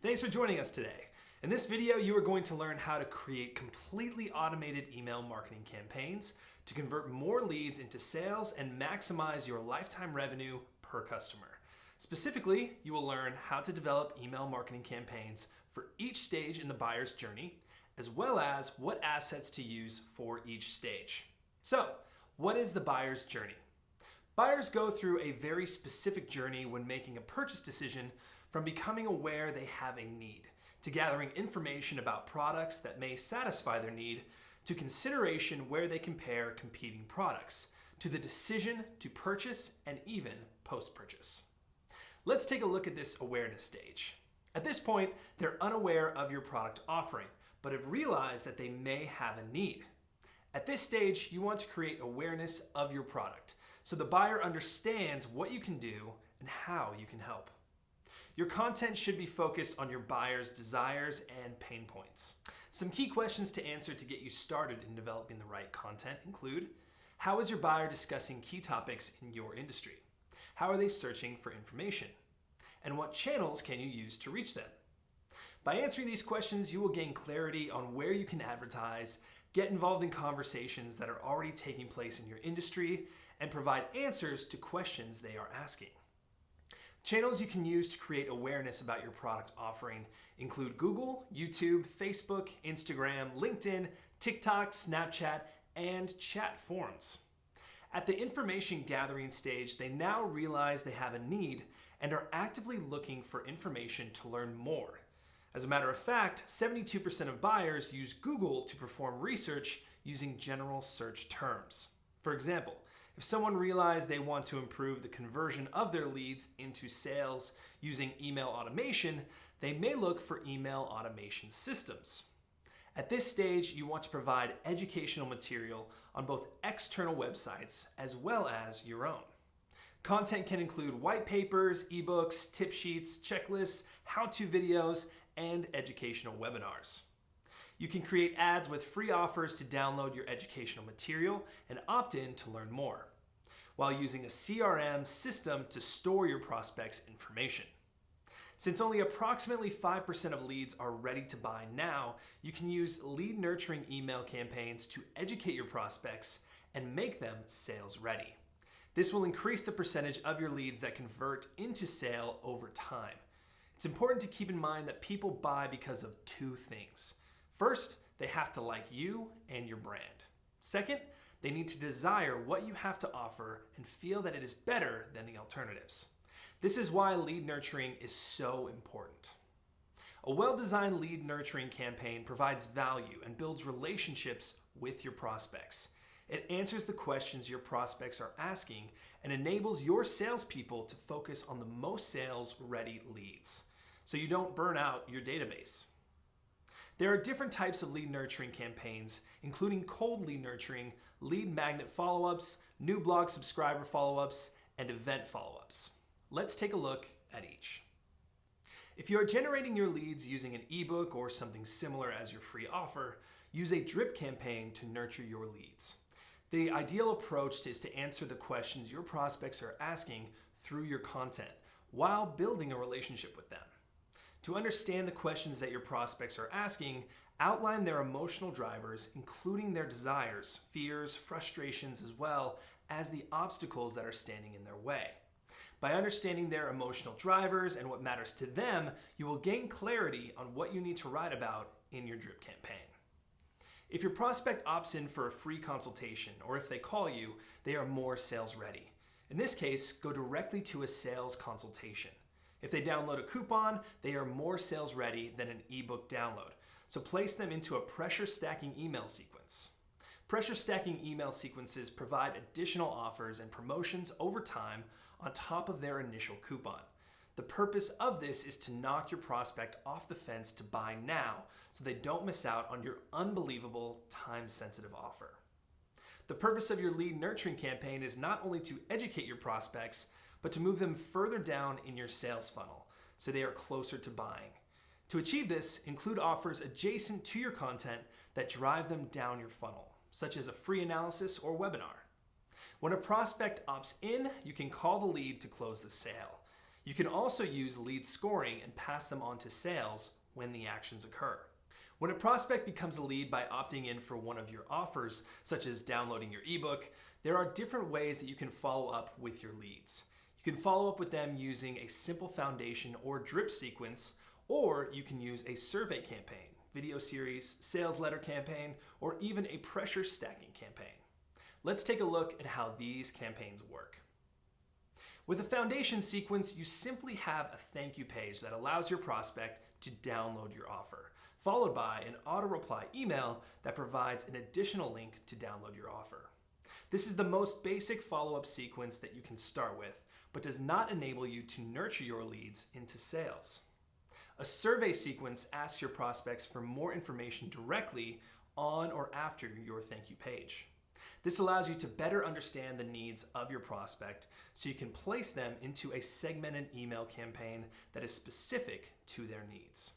Thanks for joining us today. In this video, you are going to learn how to create completely automated email marketing campaigns to convert more leads into sales and maximize your lifetime revenue per customer. Specifically, you will learn how to develop email marketing campaigns for each stage in the buyer's journey, as well as what assets to use for each stage. So, what is the buyer's journey? Buyers go through a very specific journey when making a purchase decision, from becoming aware they have a need, to gathering information about products that may satisfy their need, to consideration where they compare competing products, to the decision to purchase, and even post-purchase. Let's take a look at this awareness stage. At this point, they're unaware of your product offering, but have realized that they may have a need. At this stage, you want to create awareness of your product, so the buyer understands what you can do and how you can help. Your content should be focused on your buyer's desires and pain points. Some key questions to answer to get you started in developing the right content include: how is your buyer discussing key topics in your industry? How are they searching for information? And what channels can you use to reach them? By answering these questions, you will gain clarity on where you can advertise, get involved in conversations that are already taking place in your industry, and provide answers to questions they are asking. Channels you can use to create awareness about your product offering include Google, YouTube, Facebook, Instagram, LinkedIn, TikTok, Snapchat, and chat forums. At the information gathering stage, they now realize they have a need and are actively looking for information to learn more. As a matter of fact, 72% of buyers use Google to perform research using general search terms. For example, if someone realized they want to improve the conversion of their leads into sales using email automation, they may look for email automation systems. At this stage, you want to provide educational material on both external websites as well as your own. Content can include white papers, ebooks, tip sheets, checklists, how-to videos, and educational webinars. You can create ads with free offers to download your educational material and opt in to learn more, while using a CRM system to store your prospects' information. Since only approximately 5% of leads are ready to buy now, you can use lead nurturing email campaigns to educate your prospects and make them sales ready. This will increase the percentage of your leads that convert into sale over time. It's important to keep in mind that people buy because of two things. First, they have to like you and your brand. Second, they need to desire what you have to offer and feel that it is better than the alternatives. This is why lead nurturing is so important. A well-designed lead nurturing campaign provides value and builds relationships with your prospects. It answers the questions your prospects are asking and enables your salespeople to focus on the most sales-ready leads, so you don't burn out your database. There are different types of lead nurturing campaigns, including cold lead nurturing, lead magnet follow-ups, new blog subscriber follow-ups, and event follow-ups. Let's take a look at each. If you are generating your leads using an ebook or something similar as your free offer, use a drip campaign to nurture your leads. The ideal approach is to answer the questions your prospects are asking through your content while building a relationship with them. To understand the questions that your prospects are asking, outline their emotional drivers, including their desires, fears, frustrations, as well as the obstacles that are standing in their way. By understanding their emotional drivers and what matters to them, you will gain clarity on what you need to write about in your drip campaign. If your prospect opts in for a free consultation, or if they call you, they are more sales ready. In this case, go directly to a sales consultation. If they download a coupon, they are more sales ready than an ebook download. So place them into a pressure stacking email sequence. Pressure stacking email sequences provide additional offers and promotions over time on top of their initial coupon. The purpose of this is to knock your prospect off the fence to buy now, so they don't miss out on your unbelievable time-sensitive offer. The purpose of your lead nurturing campaign is not only to educate your prospects, but to move them further down in your sales funnel, so they are closer to buying. To achieve this, include offers adjacent to your content that drive them down your funnel, such as a free analysis or webinar. When a prospect opts in, you can call the lead to close the sale. You can also use lead scoring and pass them on to sales when the actions occur. When a prospect becomes a lead by opting in for one of your offers, such as downloading your ebook, there are different ways that you can follow up with your leads. You can follow up with them using a simple foundation or drip sequence, or you can use a survey campaign, video series, sales letter campaign, or even a pressure stacking campaign. Let's take a look at how these campaigns work. With a foundation sequence, you simply have a thank you page that allows your prospect to download your offer, followed by an auto-reply email that provides an additional link to download your offer. This is the most basic follow-up sequence that you can start with, but does not enable you to nurture your leads into sales. A survey sequence asks your prospects for more information directly on or after your thank you page. This allows you to better understand the needs of your prospect so you can place them into a segmented email campaign that is specific to their needs.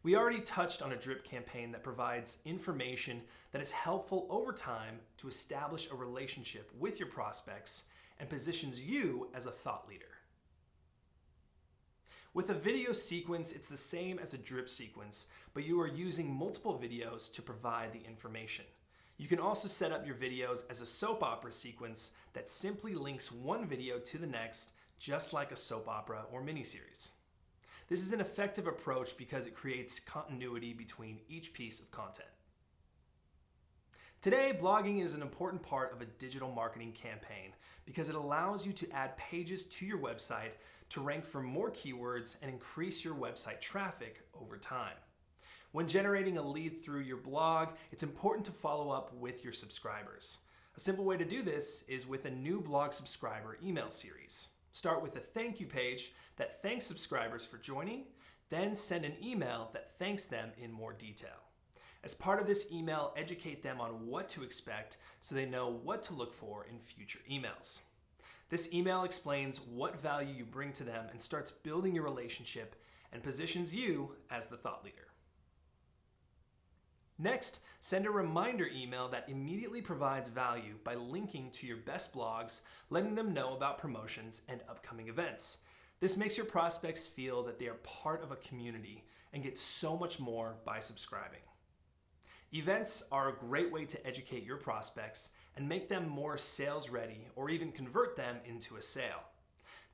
We already touched on a drip campaign that provides information that is helpful over time to establish a relationship with your prospects and positions you as a thought leader. With a video sequence, it's the same as a drip sequence, but you are using multiple videos to provide the information. You can also set up your videos as a soap opera sequence that simply links one video to the next, just like a soap opera or miniseries. This is an effective approach because it creates continuity between each piece of content. Today, blogging is an important part of a digital marketing campaign because it allows you to add pages to your website to rank for more keywords and increase your website traffic over time. When generating a lead through your blog, it's important to follow up with your subscribers. A simple way to do this is with a new blog subscriber email series. Start with a thank you page that thanks subscribers for joining, then send an email that thanks them in more detail. As part of this email, educate them on what to expect so they know what to look for in future emails. This email explains what value you bring to them and starts building your relationship and positions you as the thought leader. Next, send a reminder email that immediately provides value by linking to your best blogs, letting them know about promotions and upcoming events. This makes your prospects feel that they are part of a community and get so much more by subscribing. Events are a great way to educate your prospects and make them more sales ready or even convert them into a sale.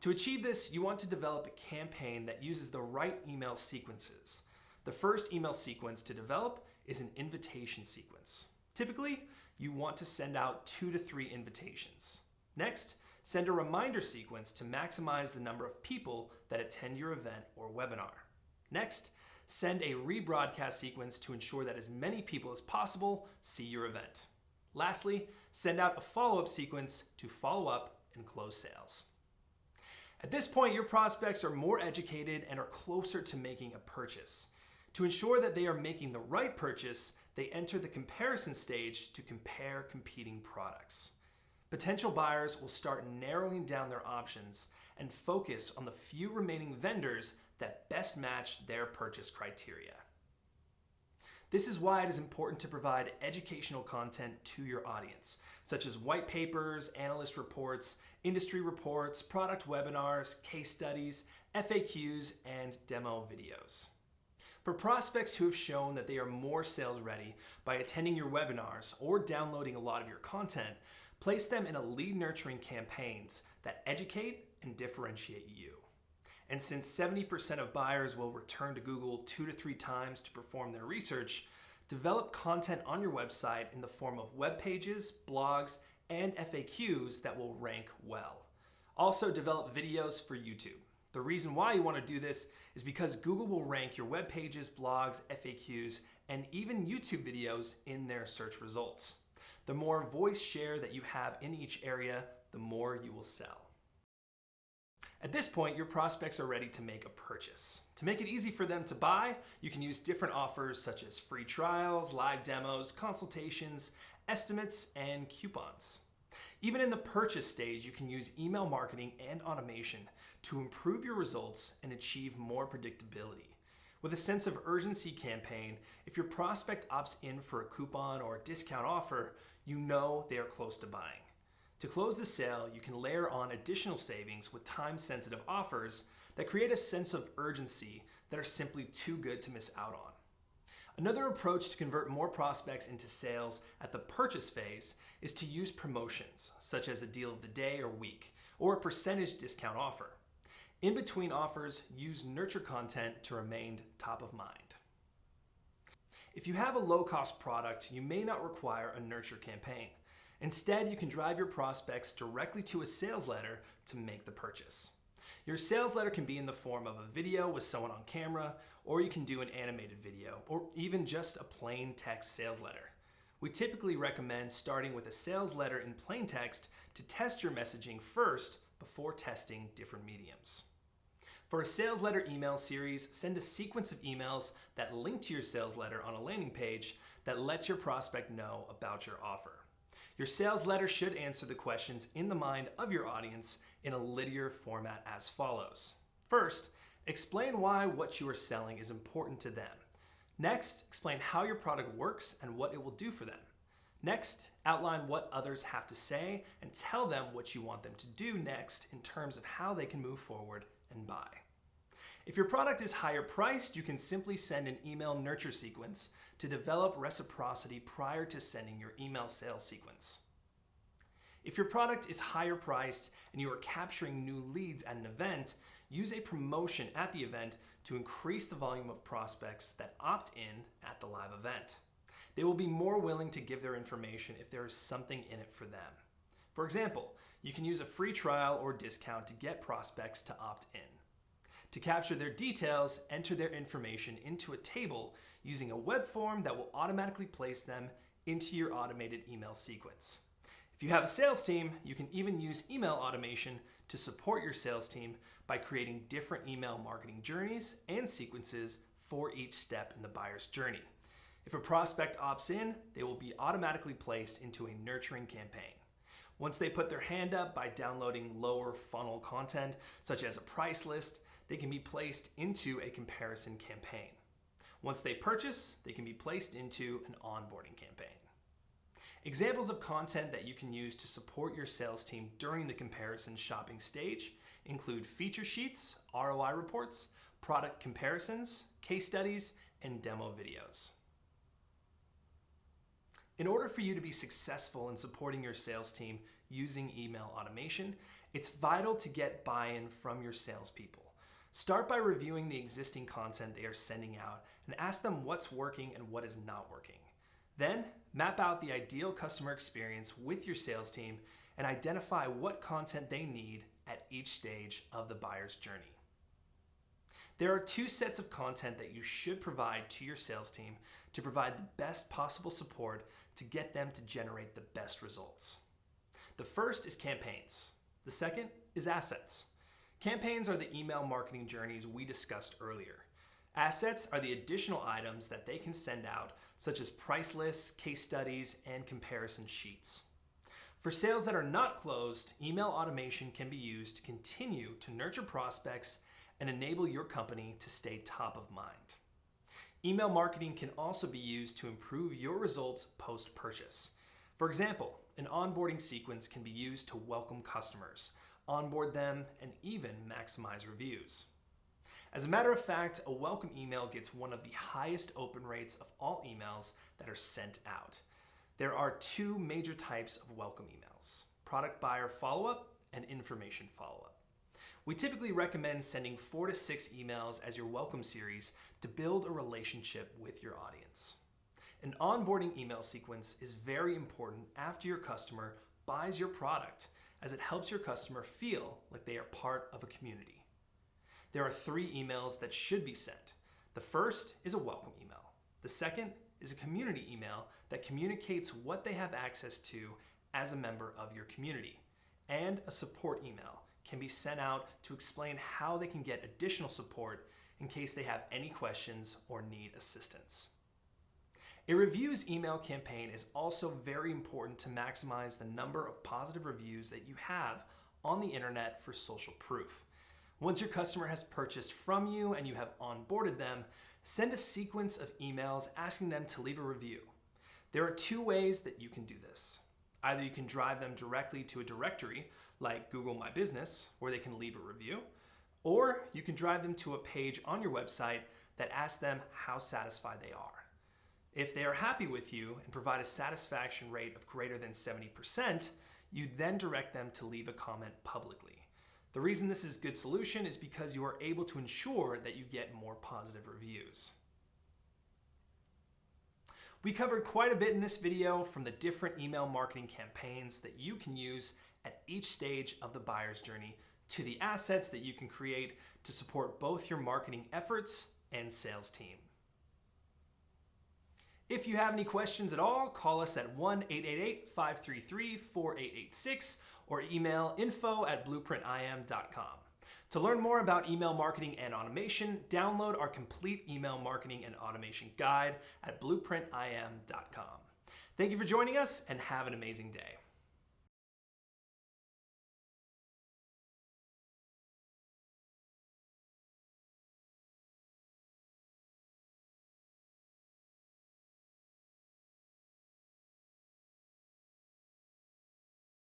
To achieve this, you want to develop a campaign that uses the right email sequences. The first email sequence to develop is an invitation sequence. Typically, you want to send out 2 to 3 invitations. Next, send a reminder sequence to maximize the number of people that attend your event or webinar. Next, send a rebroadcast sequence to ensure that as many people as possible see your event. Lastly, send out a follow-up sequence to follow up and close sales. At this point, your prospects are more educated and are closer to making a purchase. To ensure that they are making the right purchase, they enter the comparison stage to compare competing products. Potential buyers will start narrowing down their options and focus on the few remaining vendors that best match their purchase criteria. This is why it is important to provide educational content to your audience, such as white papers, analyst reports, industry reports, product webinars, case studies, FAQs, and demo videos. For prospects who have shown that they are more sales ready by attending your webinars or downloading a lot of your content, place them in a lead nurturing campaigns that educate and differentiate you. And since 70% of buyers will return to Google 2 to 3 times to perform their research, develop content on your website in the form of web pages, blogs, and FAQs that will rank well. Also develop videos for YouTube. The reason why you want to do this is because Google will rank your web pages, blogs, FAQs, and even YouTube videos in their search results. The more voice share that you have in each area, the more you will sell. At this point, your prospects are ready to make a purchase. To make it easy for them to buy, you can use different offers such as free trials, live demos, consultations, estimates, and coupons. Even in the purchase stage, you can use email marketing and automation to improve your results and achieve more predictability. With a sense of urgency campaign, if your prospect opts in for a coupon or a discount offer, you know they are close to buying. To close the sale, you can layer on additional savings with time-sensitive offers that create a sense of urgency that are simply too good to miss out on. Another approach to convert more prospects into sales at the purchase phase is to use promotions, such as a deal of the day or week, or a percentage discount offer. In between offers, use nurture content to remain top of mind. If you have a low-cost product, you may not require a nurture campaign. Instead, you can drive your prospects directly to a sales letter to make the purchase. Your sales letter can be in the form of a video with someone on camera, or you can do an animated video, or even just a plain text sales letter. We typically recommend starting with a sales letter in plain text to test your messaging first before testing different mediums. For a sales letter email series, send a sequence of emails that link to your sales letter on a landing page that lets your prospect know about your offer. Your sales letter should answer the questions in the mind of your audience in a linear format as follows. First, explain why what you are selling is important to them. Next, explain how your product works and what it will do for them. Next, outline what others have to say and tell them what you want them to do next in terms of how they can move forward and buy. If your product is higher priced, you can simply send an email nurture sequence to develop reciprocity prior to sending your email sales sequence. If your product is higher priced and you are capturing new leads at an event, use a promotion at the event to increase the volume of prospects that opt in at the live event. They will be more willing to give their information if there is something in it for them. For example, you can use a free trial or discount to get prospects to opt in. To capture their details, enter their information into a table using a web form that will automatically place them into your automated email sequence. If you have a sales team, you can even use email automation to support your sales team by creating different email marketing journeys and sequences for each step in the buyer's journey. If a prospect opts in, they will be automatically placed into a nurturing campaign. Once they put their hand up by downloading lower funnel content, such as a price list, they can be placed into a comparison campaign. Once they purchase, they can be placed into an onboarding campaign. Examples of content that you can use to support your sales team during the comparison shopping stage include feature sheets, ROI reports, product comparisons, case studies, and demo videos. In order for you to be successful in supporting your sales team using email automation, it's vital to get buy-in from your salespeople. Start by reviewing the existing content they are sending out and ask them what's working and what is not working. Then, map out the ideal customer experience with your sales team and identify what content they need at each stage of the buyer's journey. There are two sets of content that you should provide to your sales team to provide the best possible support to get them to generate the best results. The first is campaigns. The second is assets. Campaigns are the email marketing journeys we discussed earlier. Assets are the additional items that they can send out, such as price lists, case studies, and comparison sheets. For sales that are not closed, email automation can be used to continue to nurture prospects and enable your company to stay top of mind. Email marketing can also be used to improve your results post-purchase. For example, an onboarding sequence can be used to welcome customers, onboard them, and even maximize reviews. As a matter of fact, a welcome email gets one of the highest open rates of all emails that are sent out. There are two major types of welcome emails: product buyer follow-up and information follow-up. We typically recommend sending 4 to 6 emails as your welcome series to build a relationship with your audience. An onboarding email sequence is very important after your customer buys your product, as it helps your customer feel like they are part of a community. There are 3 emails that should be sent. The first is a welcome email. The second is a community email that communicates what they have access to as a member of your community. And a support email can be sent out to explain how they can get additional support in case they have any questions or need assistance. A reviews email campaign is also very important to maximize the number of positive reviews that you have on the internet for social proof. Once your customer has purchased from you and you have onboarded them, send a sequence of emails asking them to leave a review. There are 2 ways that you can do this. Either you can drive them directly to a directory like Google My Business, where they can leave a review, or you can drive them to a page on your website that asks them how satisfied they are. If they are happy with you and provide a satisfaction rate of greater than 70%, you then direct them to leave a comment publicly. The reason this is a good solution is because you are able to ensure that you get more positive reviews. We covered quite a bit in this video, from the different email marketing campaigns that you can use at each stage of the buyer's journey to the assets that you can create to support both your marketing efforts and sales team. If you have any questions at all, call us at 1-888-533-4886 or email info@blueprintim.com. To learn more about email marketing and automation, download our complete email marketing and automation guide at blueprintim.com. Thank you for joining us, and have an amazing day.